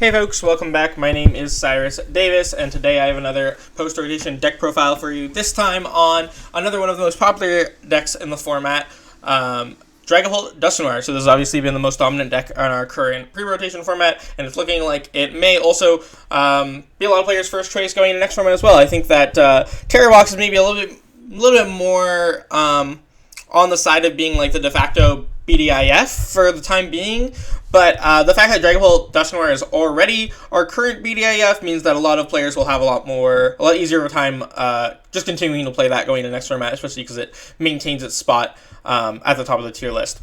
Hey folks, welcome back. My name is Cyrus Davis, and today I have another post-rotation deck profile for you, this time on another one of the most popular decks in the format, Dragapult Dusknoir. So this has obviously been the most dominant deck on our current pre-rotation format, and it's looking like it may also be a lot of players' first choice going into next format as well. I think that Tera Box is maybe a little bit more on the side of being like the de facto BDIF for the time being, but the fact that Dragapult Dusknoir is already our current BDIF means that a lot of players will have a lot easier of a time just continuing to play that going into the next format, especially because it maintains its spot at the top of the tier list.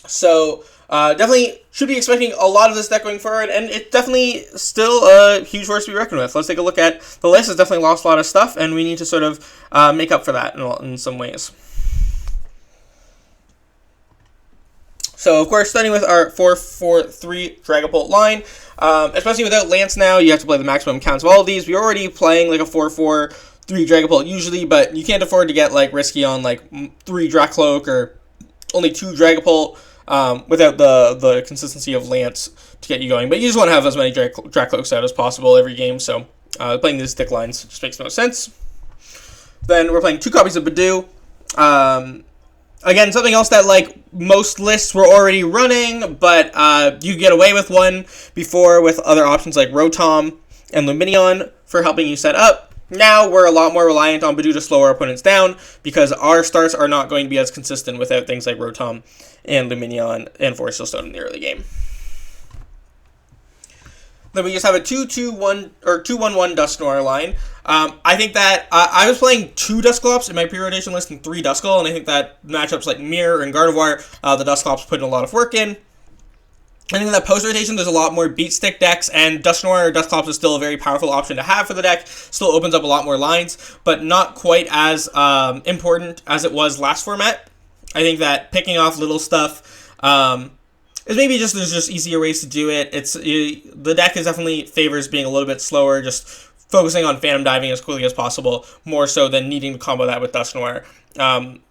So definitely should be expecting a lot of this deck going forward, and it's definitely still a huge force to be reckoned with. Let's take a look at the list. It's definitely lost a lot of stuff, and we need to sort of make up for that in some ways. So, of course, starting with our 4-4-3 Dragapult line, especially without Lance now, you have to play the maximum counts of all of these. We're already playing like a 4-4-3 Dragapult usually, but you can't afford to get like risky on like 3 Drakloak or only 2 Dragapult without the consistency of Lance to get you going. But you just want to have as many Drakloaks out as possible every game, so playing these thick lines just makes no sense. Then we're playing 2 copies of Budew. Again, something else that, like, most lists were already running, but you get away with one before with other options like Rotom and Lumineon for helping you set up. Now we're a lot more reliant on Budew to slow our opponents down because our starts are not going to be as consistent without things like Rotom and Lumineon and Forest Stone in the early game. Then we just have a 2-2-1 or 2-1-1 Dusknoir line. I think that I was playing 2 Dusclops in my pre-rotation list and 3 Duskull, and I think that matchups like Mirror and Gardevoir, the Dusclops put in a lot of work in. I think in that post-rotation, there's a lot more beat stick decks, and Dusknoir or Dusclops is still a very powerful option to have for the deck. Still opens up a lot more lines, but not quite as important as it was last format. I think that picking off little stuff is maybe just there's just easier ways to do it. The deck is definitely favors being a little bit slower, just focusing on Phantom Diving as quickly as possible, more so than needing to combo that with Dusknoir.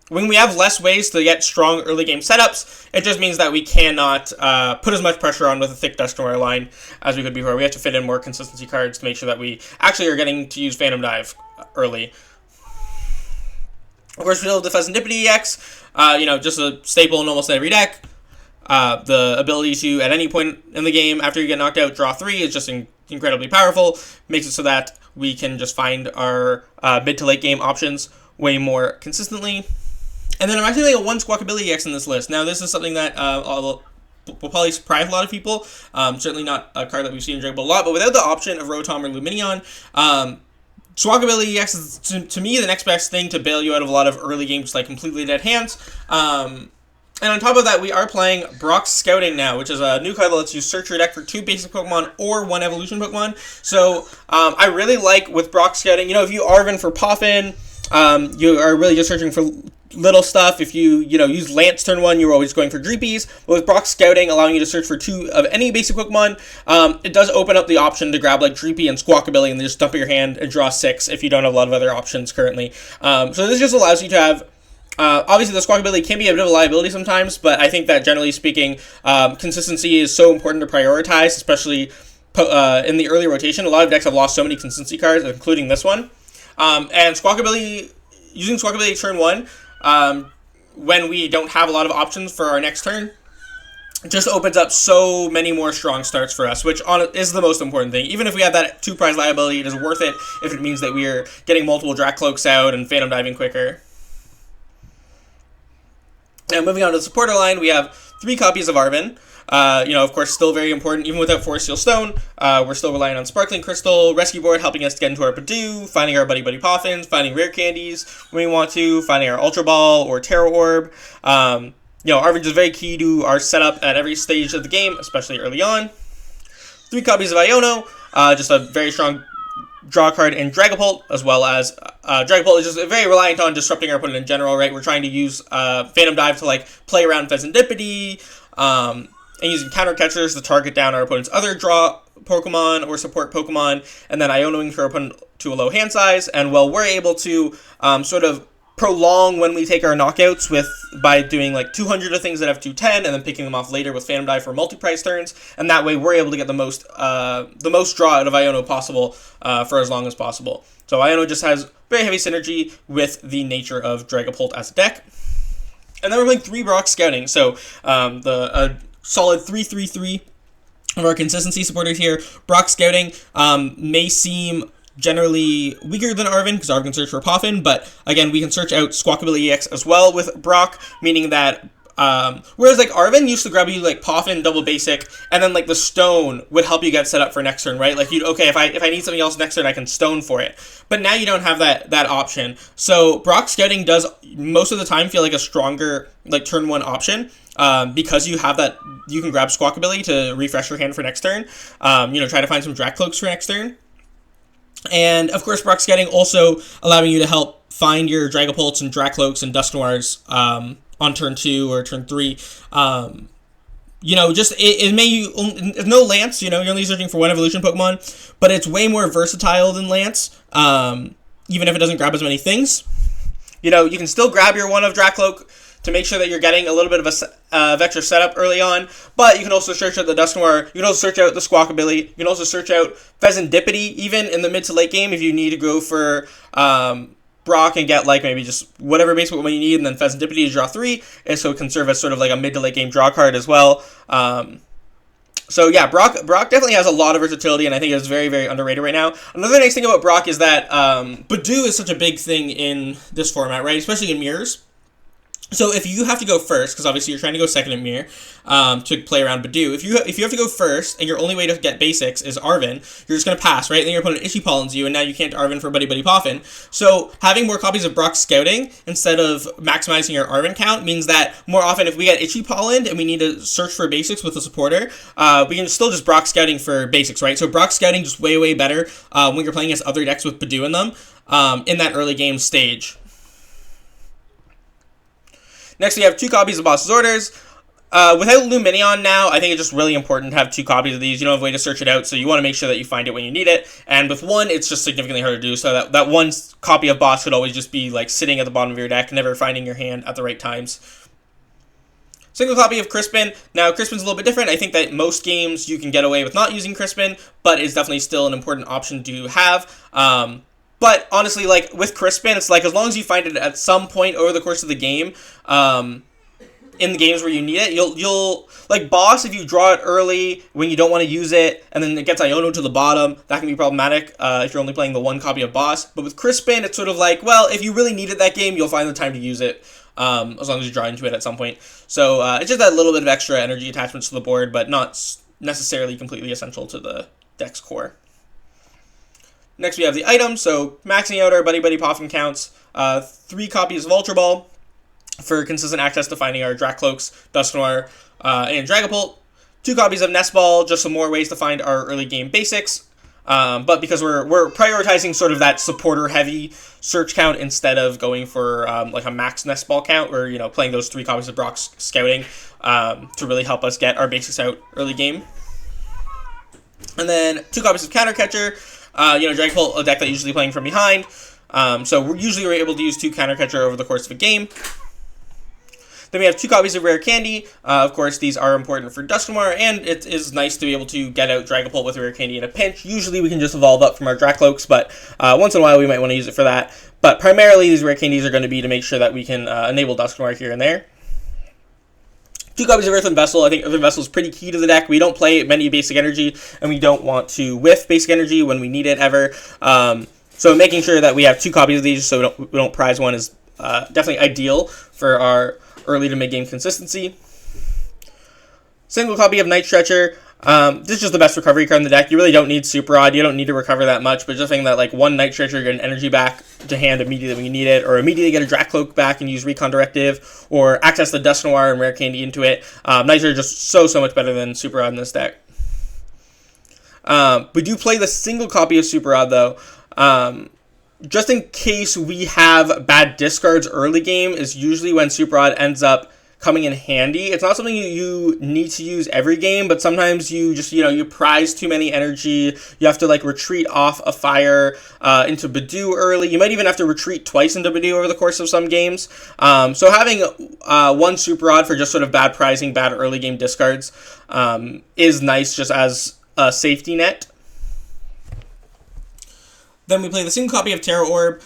When we have less ways to get strong early game setups, it just means that we cannot put as much pressure on with a thick Dusknoir line as we could before. We have to fit in more consistency cards to make sure that we actually are getting to use Phantom Dive early. Of course, we still have the Fezandipiti EX, just a staple in almost every deck. The ability to, at any point in the game after you get knocked out, draw 3 is just incredibly powerful. Makes it so that we can just find our mid to late game options way more consistently. And then I'm actually playing a 1 Squawkabilly EX in this list. Now, this is something that will probably surprise a lot of people. Certainly not a card that we've seen in Dragapult a lot, but without the option of Rotom or Lumineon, Squawkabilly EX is, to me, the next best thing to bail you out of a lot of early games, like completely dead hands. And on top of that, we are playing Brock's Scouting now, which is a new card that lets you search your deck for 2 basic Pokemon or 1 evolution Pokemon. So I really like with Brock's Scouting, if you Arven for Poffin, you are really just searching for little stuff. If you, use Lance turn 1, you're always going for Dreepies. But with Brock's Scouting allowing you to search for 2 of any basic Pokemon, it does open up the option to grab like Dreepy and Squawkabilly and then just dump your hand and draw 6 if you don't have a lot of other options currently. So this just allows you to have obviously, the Squawkabilly can be a bit of a liability sometimes, but I think that generally speaking, consistency is so important to prioritize, especially in the early rotation. A lot of decks have lost so many consistency cards, including this one. And using Squawkabilly turn 1, when we don't have a lot of options for our next turn, just opens up so many more strong starts for us, which is the most important thing. Even if we have that 2 prize liability, it is worth it if it means that we are getting multiple Drakloaks out and Phantom Diving quicker. Now, moving on to the supporter line, we have 3 copies of Arven. Of course, still very important. Even without Forest Seal Stone, we're still relying on Sparkling Crystal, Rescue Board helping us get into our Budew, finding our Buddy-Buddy Poffins, finding rare candies when we want to, finding our Ultra Ball or Tera Orb. Arven is very key to our setup at every stage of the game, especially early on. 3 copies of Iono, just a very strong draw card in Dragapult, as well as Dragapult is just very reliant on disrupting our opponent in general, right? We're trying to use Phantom Dive to like play around Fezandipiti, and using counter catchers to target down our opponent's other draw Pokemon or support Pokemon, and then Ionoing for our opponent to a low hand size. And while we're able to sort of prolong when we take our knockouts by doing like 200 of things that have 210 and then picking them off later with Phantom Dive for multi-price turns, and that way we're able to get the most draw out of Iono possible for as long as possible. So Iono just has very heavy synergy with the nature of Dragapult as a deck. And then we're playing 3 Brock Scouting, so the solid 3-3-3 of our consistency supporters here. Brock Scouting may seem generally weaker than Arven, because Arven can search for Poffin, but again, we can search out Squawkabilly EX as well with Brock, meaning that whereas like Arven used to grab you like Poffin double basic, and then like the stone would help you get set up for next turn, right? Like if I need something else next turn, I can stone for it. But now you don't have that option. So Brock Scouting does most of the time feel like a stronger like turn 1 option. Because you have that, you can grab Squawkabilly to refresh your hand for next turn. Try to find some Drakloaks for next turn. And, of course, Brock Scouting also allowing you to help find your Dragapults and Drakloaks and Dusknoirs on turn 2 or turn 3. It's no Lance, you're only searching for one evolution Pokemon, but it's way more versatile than Lance, even if it doesn't grab as many things. You can still grab your one of Drakloak to make sure that you're getting a little bit of extra setup early on, but you can also search out the Dusknoir, you can also search out the Squawkabilly, you can also search out Fezandipiti even in the mid to late game if you need to go for Brock and get like maybe just whatever base Pokemon you need, and then Fezandipiti to draw 3, and so it can serve as sort of like a mid to late game draw card as well. So yeah, Brock definitely has a lot of versatility, and I think it's very, very underrated right now. Another nice thing about Brock is that Budew is such a big thing in this format, right? Especially in mirrors. So if you have to go first, because obviously you're trying to go second in mirror to play around Budew, if you have to go first and your only way to get basics is Arven, you're just going to pass, right? And then your opponent Ichi-Pollens you, and now you can't Arven for Buddy-Buddy Poffin. So having more copies of Brock Scouting instead of maximizing your Arven count means that more often if we get Ichi-Pollened and we need to search for basics with a supporter, we can still just Brock Scouting for basics, right? So Brock Scouting just way, way better when you're playing against other decks with Budew in them in that early game stage. Next, we have 2 copies of Boss's Orders. Without Luminion now, I think it's just really important to have 2 copies of these. You don't have a way to search it out, so you want to make sure that you find it when you need it. And with 1, it's just significantly harder to do, so that 1 copy of Boss could always just be like sitting at the bottom of your deck, never finding your hand at the right times. Single copy of Crispin. Now, Crispin's a little bit different. I think that most games you can get away with not using Crispin, but it's definitely still an important option to have. But honestly, like with Crispin, it's like as long as you find it at some point over the course of the game, in the games where you need it, you'll like Boss, if you draw it early when you don't want to use it, and then it gets Iono to the bottom, that can be problematic if you're only playing the 1 copy of Boss. But with Crispin, it's sort of like, well, if you really needed that game, you'll find the time to use it, as long as you draw into it at some point. So it's just that little bit of extra energy attachments to the board, but not necessarily completely essential to the deck's core. Next, we have the items, so maxing out our Buddy-Buddy Poffin counts, 3 copies of Ultra Ball for consistent access to finding our Drakloaks, Dusknoir, and Dragapult, 2 copies of Nest Ball, just some more ways to find our early game basics, but because we're prioritizing sort of that supporter-heavy search count instead of going for like a max Nest Ball count, or playing those 3 copies of Brock Scouting to really help us get our basics out early game. And then 2 copies of Counter Catcher. Dragapult, a deck that usually playing from behind. So we're usually able to use 2 Counter Catcher over the course of a game. Then we have 2 copies of Rare Candy. Of course, these are important for Dusknoir, and it is nice to be able to get out Dragapult with Rare Candy in a pinch. Usually we can just evolve up from our Drakloaks, but once in a while we might want to use it for that. But primarily these Rare Candies are going to be to make sure that we can enable Dusknoir here and there. 2 copies of Earthen Vessel. I think Earthen Vessel is pretty key to the deck. We don't play many Basic Energy, and we don't want to whiff Basic Energy when we need it ever. So making sure that we have 2 copies of these so we don't prize one is definitely ideal for our early to mid-game consistency. Single copy of Night Stretcher. This is just the best recovery card in the deck. You really don't need Super Rod. You don't need to recover that much, but just saying that like 1 Night Stretcher, get an energy back to hand immediately when you need it, or immediately get a Drakloak back and use Recon Directive, or access the Dusknoir and Rare Candy into it. Night Stretcher is just so much better than Super Rod in this deck. We do play the single copy of Super Rod though. Just in case we have bad discards early game is usually when Super Rod ends up coming in handy. It's not something you need to use every game, but sometimes you just, you prize too many energy. You have to like retreat off a fire into Budew early. You might even have to retreat twice into Budew over the course of some games. So having one Super Rod for just sort of bad prizing, bad early game discards is nice just as a safety net. Then we play the single copy of Tera Orb,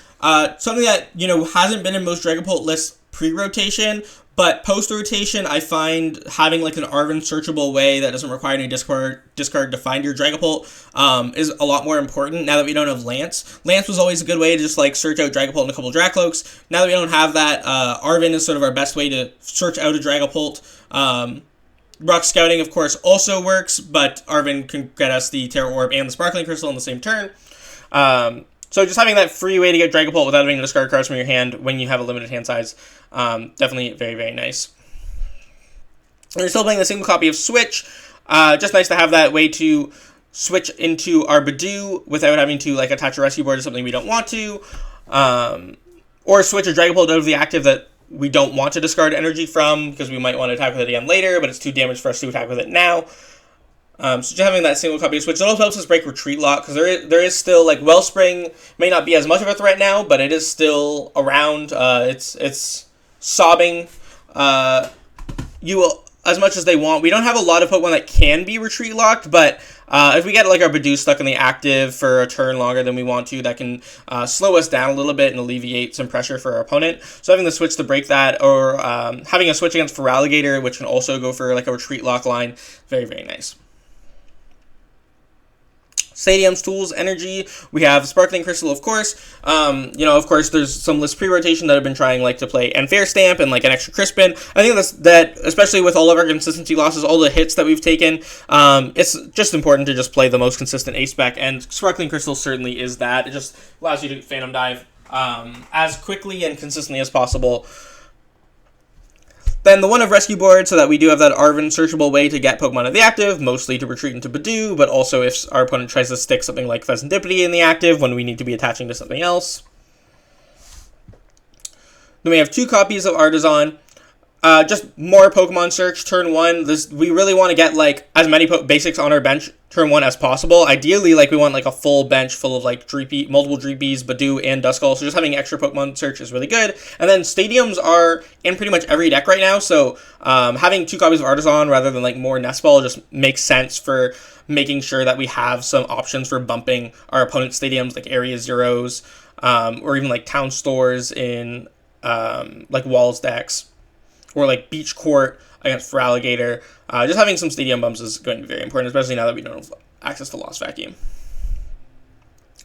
something that, hasn't been in most Dragapult lists pre-rotation, but post-rotation, I find having like an Arven searchable way that doesn't require any discard to find your Dragapult is a lot more important now that we don't have Lance. Lance was always a good way to just like search out Dragapult and a couple Drakloaks. Now that we don't have that, Arven is sort of our best way to search out a Dragapult. Rock Scouting, of course, also works, but Arven can get us the Tera Orb and the Sparkling Crystal in the same turn. So just having that free way to get Dragapult without having to discard cards from your hand when you have a limited hand size, definitely very, very nice. And we're still playing the single copy of Switch. Just nice to have that way to switch into our Budew without having to like attach a rescue board to something we don't want to. Or switch a Dragapult out of the active that we don't want to discard energy from because we might want to attack with it again later, but it's too damaged for us to attack with it now. So just having that single copy of Switch, it also helps us break Retreat Lock, because there is still, like, Wellspring may not be as much of a threat now, but it is still around. It's sobbing you as much as they want. We don't have a lot of Pokemon that can be Retreat Locked, but if we get, like, our Budew stuck in the active for a turn longer than we want to, that can slow us down a little bit and alleviate some pressure for our opponent. So having the Switch to break that, or having a Switch against Feraligatr, which can also go for, like, a Retreat Lock line, very, very nice. Stadium's Tools, Energy, we have Sparkling Crystal, of course. Of course, there's some lists pre-rotation that have been trying, like, to play Unfair Stamp and, like, an extra Crispin. I think that, especially with all of our consistency losses, all the hits that we've taken, it's just important to just play the most consistent A-Spec, and Sparkling Crystal certainly is that. It just allows you to Phantom Dive as quickly and consistently as possible. Then the one of Rescue Board, so that we do have that Arven searchable way to get Pokemon in the active, mostly to retreat into Budew, but also if our opponent tries to stick something like Fezandipiti in the active when we need to be attaching to something else. Then we have 2 copies of Artazon. Just more Pokemon search, turn 1. We really want to get, like, as many basics on our bench turn 1 as possible. Ideally, like, we want, like, a full bench full of, like, multiple Dreepies, Budew, and Duskull, so just having extra Pokemon search is really good. And then Stadiums are in pretty much every deck right now, so having 2 copies of Artazon rather than, like, more Nest Ball just makes sense for making sure that we have some options for bumping our opponent's Stadiums, like Area Zeros, or even, like, Town Stores in, like, Walls decks. Or like Beach Court against Feraligatr. Just having some stadium bumps is going to be very important, especially now that we don't have access to Lost Vacuum.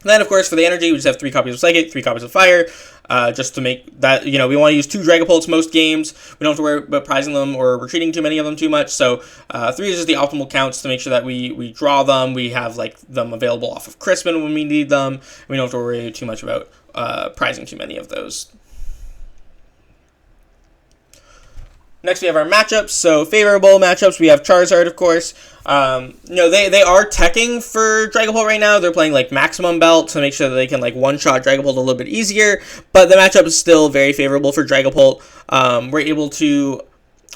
And then, of course, for the energy, we just have 3 copies of Psychic, 3 copies of Fire, just to make that, we want to use 2 Dragapults most games. We don't have to worry about prizing them or retreating too many of them too much. So 3 is just the optimal counts to make sure that we draw them. We have like them available off of Crispin when we need them. We don't have to worry too much about prizing too many of those. Next, we have our matchups. So, favorable matchups, we have Charizard, of course. They are teching for Dragapult right now. They're playing, like, Maximum Belt to make sure that they can, like, one-shot Dragapult a little bit easier. But the matchup is still very favorable for Dragapult. We're able to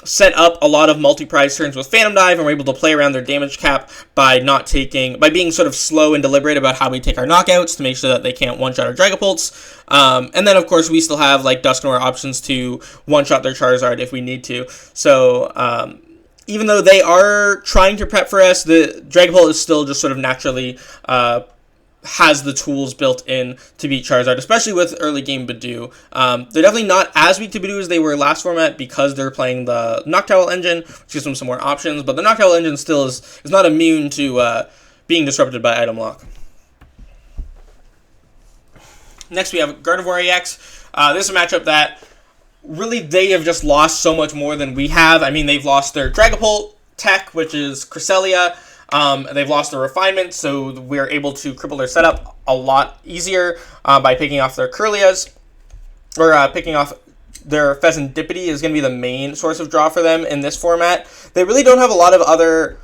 set up a lot of multi-prize turns with Phantom Dive, and we're able to play around their damage cap by being sort of slow and deliberate about how we take our knockouts to make sure that they can't one-shot our Dragapults. And then, of course, we still have, like, Dusknoir options to one-shot their Charizard if we need to. So, even though they are trying to prep for us, the Dragapult is still just sort of naturally has the tools built in to beat Charizard, especially with early game Budew. They're definitely not as weak to Budew as they were last format because they're playing the Noctowl engine, which gives them some more options, but the Noctowl engine still is not immune to being disrupted by item lock. Next, we have Gardevoir EX. This is a matchup that really they have just lost so much more than we have. I mean, they've lost their Dragapult tech, which is Cresselia. They've lost their refinement, so we're able to cripple their setup a lot easier by picking off their Kirlias, or picking off their Fezandipiti is going to be the main source of draw for them in this format. They really don't have a lot of other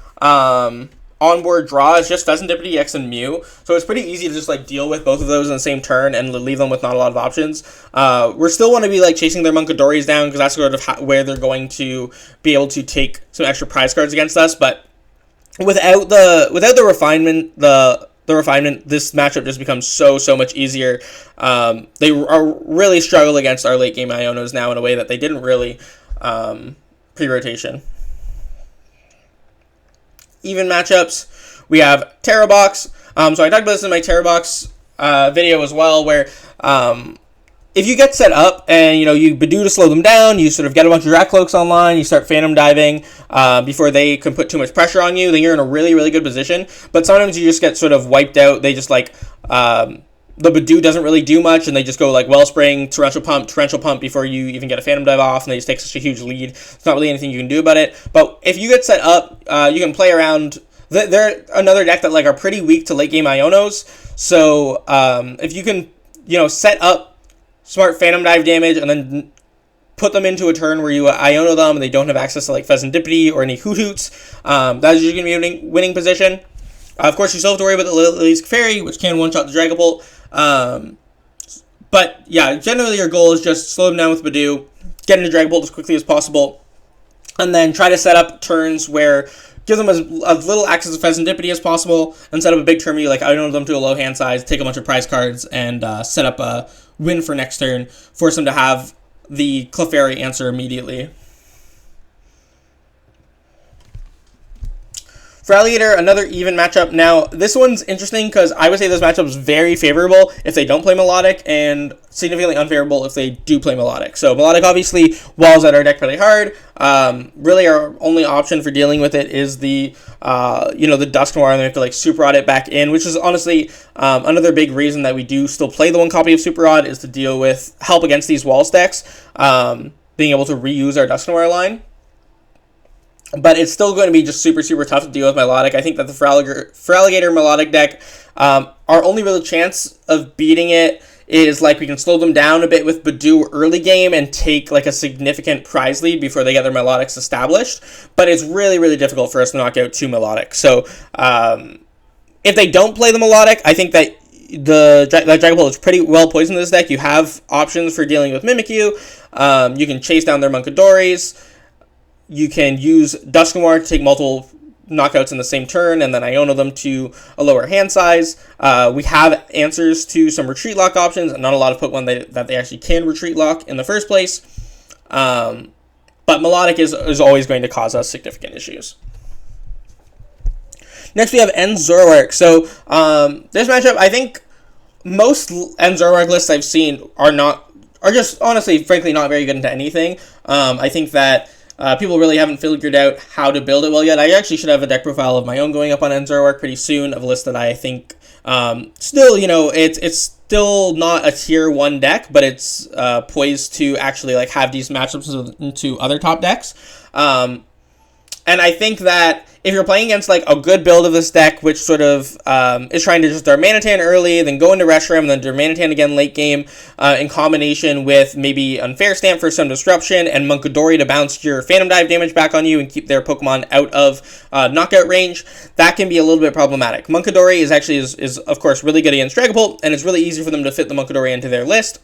onboard draw is just Fezandipiti X and Mew, so it's pretty easy to just like deal with both of those in the same turn and leave them with not a lot of options. We're still want to be like chasing their Munkadoris down because that's sort of where they're going to be able to take some extra prize cards against us. But without the refinement, this matchup just becomes so much easier. They are really struggle against our late game Ionos now in a way that they didn't really pre-rotation. Even matchups, we have Tera Box. So I talked about this in my Tera Box video as well, where if you get set up and you Budew to slow them down, you sort of get a bunch of Drakloaks online, you start Phantom Diving before they can put too much pressure on you, then you're in a really good position. But sometimes you just get sort of wiped out. They just like the Budew doesn't really do much, and they just go like Wellspring, Torrential Pump before you even get a Phantom Dive off, and they just take such a huge lead. It's not really anything you can do about it. But if you get set up, you can play around. They're another deck that like are pretty weak to late game Ionos. So if you can set up smart Phantom Dive damage and then put them into a turn where you Iono them and they don't have access to like Fezandipiti or any Hoots, that's usually going to be a winning position. Of course, you still have to worry about the Lily's Fairy, which can one-shot the Dragapult. But yeah, generally your goal is just slow them down with Budew, get into Dragapult as quickly as possible, and then try to set up turns where give them as little access to Fezandipiti as possible, and set up a big turn where you like Iono them to a low hand size, take a bunch of prize cards, and set up a win for next turn, force them to have the Clefairy answer immediately. For Alligator, another even matchup. Now, this one's interesting because I would say this matchup is very favorable if they don't play Melodic, and significantly unfavorable if they do play Melodic. So Melodic obviously walls out our deck really hard. Really, our only option for dealing with it is the the Dusknoir, and we have to like Super Rod it back in, which is honestly another big reason that we do still play the one copy of Super Rod, is to deal with help against these wall stacks, being able to reuse our Dusknoir line. But it's still going to be just super tough to deal with Melodic. I think that the for Alligator Melodic deck, our only real chance of beating it is like we can slow them down a bit with Budew early game and take like a significant prize lead before they get their Melodics established. But it's really difficult for us to knock out 2 Melodic. So if they don't play the Melodic, I think that Dragapult is pretty well poisoned in this deck. You have options for dealing with Mimikyu. You can chase down their Munkadoris. You can use Dusknoir to take multiple knockouts in the same turn, and then Iono them to a lower hand size. We have answers to some retreat lock options, and not a lot of Pokemon that they actually can retreat lock in the first place. But Melodic is always going to cause us significant issues. Next, we have End Zoroark. So this matchup, I think most End Zoroark lists I've seen are just honestly, frankly, not very good into anything. I think that people really haven't figured out how to build it well yet. I actually should have a deck profile of my own going up on End Zoroark pretty soon, of a list that I think still, it's still not a tier 1 deck, but it's poised to actually like have these matchups into other top decks. And I think that if you're playing against like a good build of this deck, which sort of is trying to just Darmanitan early, then go into Reshiram, and then Darmanitan again late game, in combination with maybe Unfair Stamp for some disruption, and Munkidori to bounce your Phantom Dive damage back on you and keep their Pokemon out of knockout range, that can be a little bit problematic. Munkidori is actually is of course really good against Dragapult, and it's really easy for them to fit the Munkidori into their list.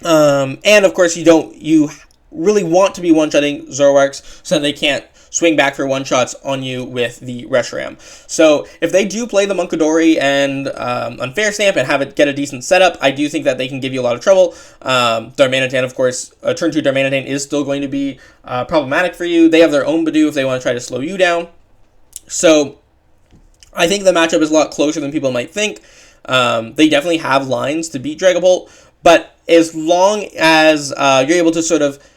And of course you really want to be one-shotting Zoroarks so that they can't swing back for one-shots on you with the Reshiram. So if they do play the Munkidori and Unfair Stamp and have it get a decent setup, I do think that they can give you a lot of trouble. Darmanitan, of course, turn 2 Darmanitan is still going to be problematic for you. They have their own Budew if they want to try to slow you down. So I think the matchup is a lot closer than people might think. They definitely have lines to beat Dragapult, but as long as you're able to sort of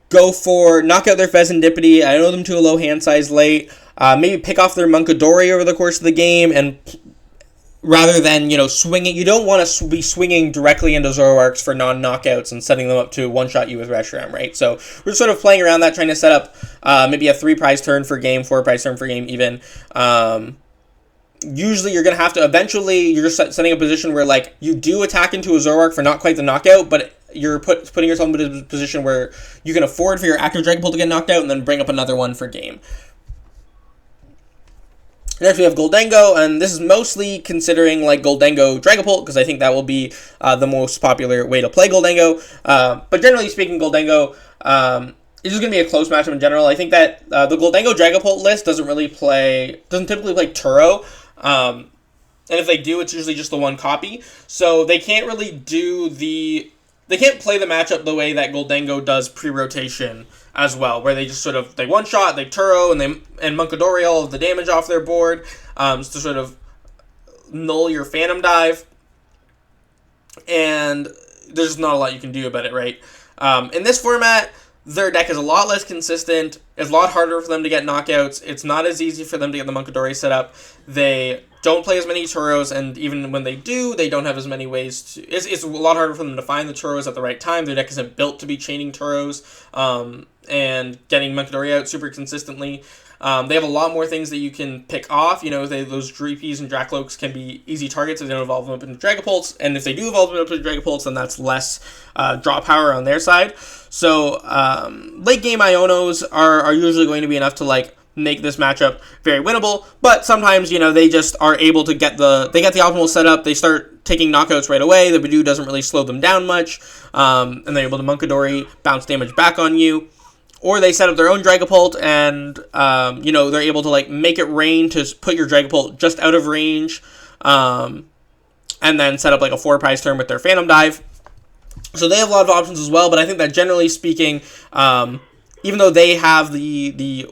go for knock out their Fezandipiti, I know them to a low hand size late, maybe pick off their Munkidori over the course of the game, and rather than swinging, you don't want to be swinging directly into Zoroarks for non-knockouts and setting them up to one-shot you with Reshiram, right? So we're sort of playing around that, trying to set up maybe a 3-prize turn for game, 4-prize turn for game even. Usually you're going to have to eventually, you're setting a position where like you do attack into a Zoroark for not quite the knockout, but you're putting yourself in a position where you can afford for your active Dragapult to get knocked out and then bring up another one for game. Next we have Gholdengo, and this is mostly considering like Gholdengo Dragapult, because I think that will be the most popular way to play Gholdengo. But generally speaking, Gholdengo it's just going to be a close matchup in general. I think that the Gholdengo Dragapult list doesn't typically play Turo. And if they do, it's usually just the one copy. So they can't really they can't play the matchup the way that Gholdengo does pre-rotation as well, where they just they one-shot, they Turo, and Munkidori all of the damage off their board to sort of null your Phantom Dive. And there's not a lot you can do about it, right? In this format, their deck is a lot less consistent. It's a lot harder for them to get knockouts. It's not as easy for them to get the Munkidori set up. They don't play as many Turos, and even when they do, they don't have as many ways to... It's a lot harder for them to find the Turos at the right time. Their deck isn't built to be chaining Turos and getting Munkidori out super consistently. They have a lot more things that you can pick off. Those Dreepies and Drakloaks can be easy targets if they don't evolve them up into Dragapults. And if they do evolve them up into Dragapults, then that's less draw power on their side. So late game Ionos are usually going to be enough to make this matchup very winnable. But sometimes they just are able to get the optimal setup. They start taking knockouts right away. The Budew doesn't really slow them down much, and they're able to Munkidori bounce damage back on you. Or they set up their own Dragapult, and they're able to make it rain to put your Dragapult just out of range, and then set up a 4-prize turn with their Phantom Dive. So they have a lot of options as well. But I think that generally speaking, even though they have the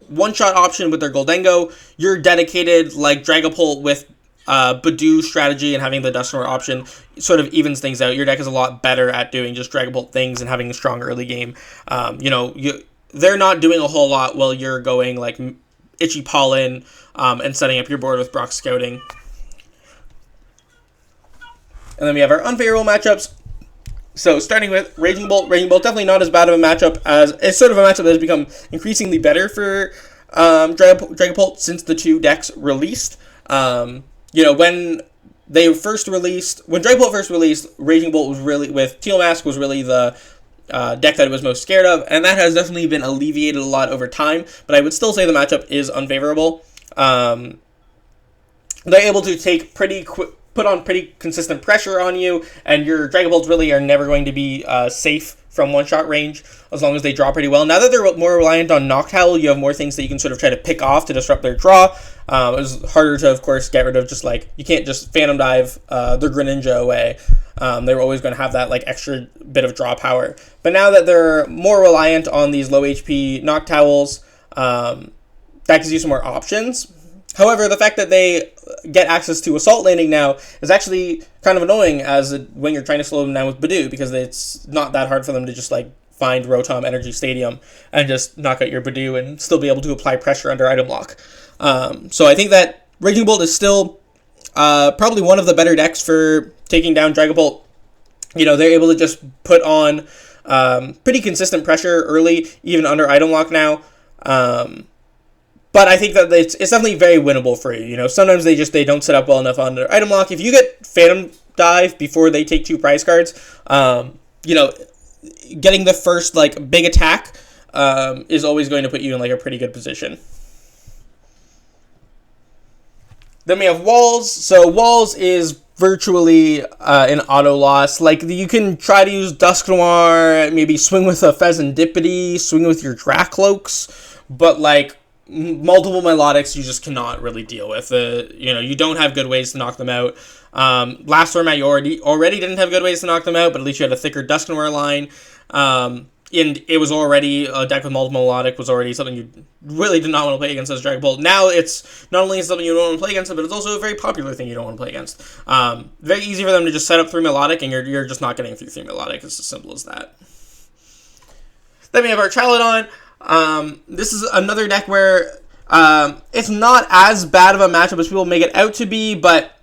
one-shot option with their Gholdengo, you're dedicated like Dragapult with Budew strategy and having the Dusknoir option sort of evens things out. Your deck is a lot better at doing just Dragapult things and having a strong early game. They're not doing a whole lot while you're going Itchy Pollen and setting up your board with Brock Scouting. And then we have our unfavorable matchups. So starting with Raging Bolt. Raging Bolt definitely not as bad of a matchup as... It's sort of a matchup that has become increasingly better for Dragapult since the two decks released. When Dragapult first released, Raging Bolt was really, with Teal Mask, was really the deck that it was most scared of, and that has definitely been alleviated a lot over time, but I would still say the matchup is unfavorable. They're able to put on pretty consistent pressure on you, and your Dragapults really are never going to be safe from one-shot range as long as they draw pretty well. Now that they're more reliant on Noctowl, you have more things that you can sort of try to pick off to disrupt their draw. It was harder to, of course, get rid of you can't just Phantom Dive the Greninja away. They were always going to have that extra bit of draw power. But now that they're more reliant on these low HP Noctowls, that gives you some more options. However, the fact that they get access to Assault Landing now is actually kind of annoying when you're trying to slow them down with Budew, because it's not that hard for them to just find Rotom Energy Stadium and just knock out your Budew and still be able to apply pressure under item lock. So I think that Raging Bolt is still probably one of the better decks for taking down Dragapult. They're able to just put on pretty consistent pressure early, even under item lock now. But I think that it's definitely very winnable for you. Sometimes they don't set up well enough under item lock. If you get Phantom Dive before they take 2 prize cards, getting the first big attack is always going to put you in a pretty good position. Then we have Walls. So Walls is virtually an auto loss. You can try to use Dusknoir, maybe swing with a Fezandipiti, swing with your Drakloaks, but multiple melodics you just cannot really deal with. You don't have good ways to knock them out. Last format you already didn't have good ways to knock them out, but at least you had a thicker Dusknoir line. And it was already a deck with multiple melodic was already something you really did not want to play against as Dragapult. Now it's not only something you don't want to play against, but it's also a very popular thing you don't want to play against. Very easy for them to just set up 3 melodic, and you're just not getting through 3 melodic. It's as simple as that. Then we have our Chaladon. This is another deck where it's not as bad of a matchup as people make it out to be, but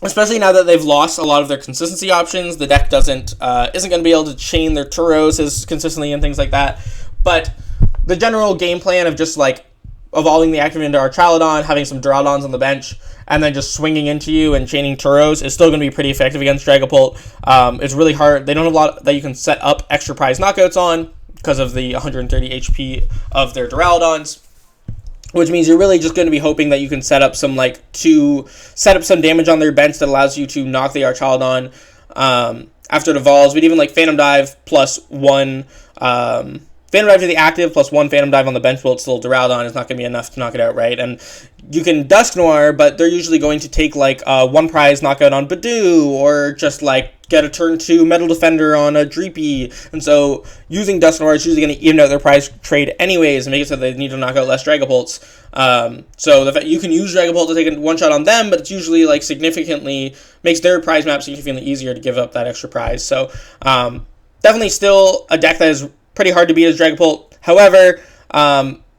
especially now that they've lost a lot of their consistency options, the deck isn't going to be able to chain their Turos as consistently and things like that. But the general game plan of just evolving the active into our Chaladon, having some Duraludons on the bench, and then just swinging into you and chaining Turos is still going to be pretty effective against Dragapult. It's really hard. They don't have a lot that you can set up extra prize knockouts on because of the 130 HP of their Duraludons. which means you're really just going to be hoping that you can set up some some damage on their bench that allows you to knock the Artazon after it evolves. But even like Phantom Dive plus 1 Phantom Dive to the active plus 1 Phantom Dive on the bench, well, it's still Duraludon, is not going to be enough to knock it out, right? And you can Dusknoir, but they're usually going to take like 1 prize knockout on Budew, or just like get a turn 2 Metal Defender on a Dreepy. And so using Dusknoir is usually going to even out their prize trade anyways and make it so they need to knock out less Dragapults. So the fact you can use Dragapult to take a one shot on them, but it's usually like significantly makes their prize map significantly easier to give up that extra prize. So definitely still a deck that is pretty hard to beat as Dragapult. However,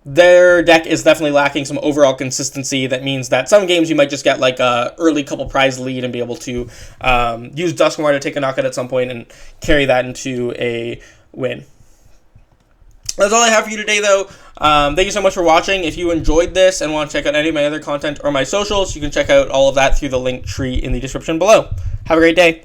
their deck is definitely lacking some overall consistency. That means that some games you might just get like a early couple prize lead and be able to use Dusknoir to take a knockout at some point and carry that into a win. That's all I have for you today, though. Thank you so much for watching. If you enjoyed this and want to check out any of my other content or my socials, you can check out all of that through the link tree in the description below. Have a great day.